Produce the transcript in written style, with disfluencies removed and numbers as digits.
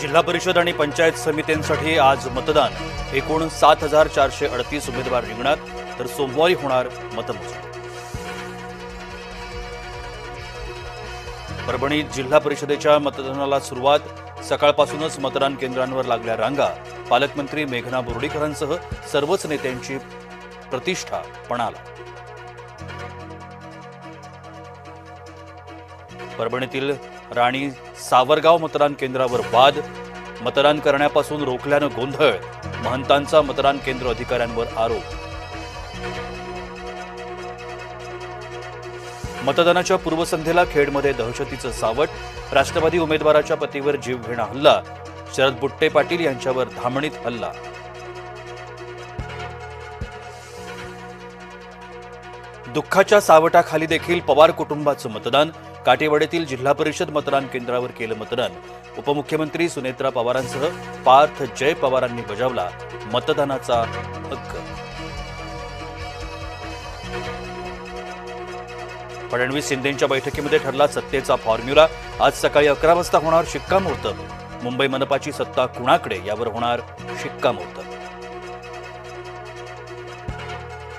जिल्हा परिषद आणि पंचायत समित्यांसाठी आज मतदान। एकूण 7438 उमेदवार रिंगणात, तर सोमवारी होणार मतमोजणी। परभणीत जिल्हा परिषदेच्या मतदानाला सुरुवात। सकाळपासूनच मतदान केंद्रांवर लागल्या रांगा। पालकमंत्री मेघना बोर्डीकरांसह सर्वच नेत्यांची प्रतिष्ठा पणाला। परभणीतील राणी सावरगाव मतदान केंद्रावर वाद। मतदान करण्यापासून रोखल्यानं गोंधळ। महंतांचा मतदान केंद्र अधिकाऱ्यांवर आरोप। मतदानाच्या पूर्वसंध्येला खेडमध्ये दहशतीचं सावट। राष्ट्रवादी उमेदवाराच्या पतीवर जीवघेणा हल्ला। शरद बुट्टे पाटील यांच्यावर धामणीत हल्ला। दुःखाच्या सावटाखाली देखील पवार कुटुंबाचं मतदान। काटेवाडीतील जिल्हा परिषद मतदान केंद्रावर केलं मतदान। उपमुख्यमंत्री सुनेत्रा पवारांसह पार्थ जय पवारांनी बजावला मतदानाचा हक्क। फडणवीस शिंदेंच्या बैठकीमध्ये ठरला सत्तेचा फॉर्म्युला। आज सकाळी 11 वाजता होणार शिक्कामोर्तब। मुंबई मनपाची सत्ता कुणाकडे यावर होणार शिक्कामोर्तब।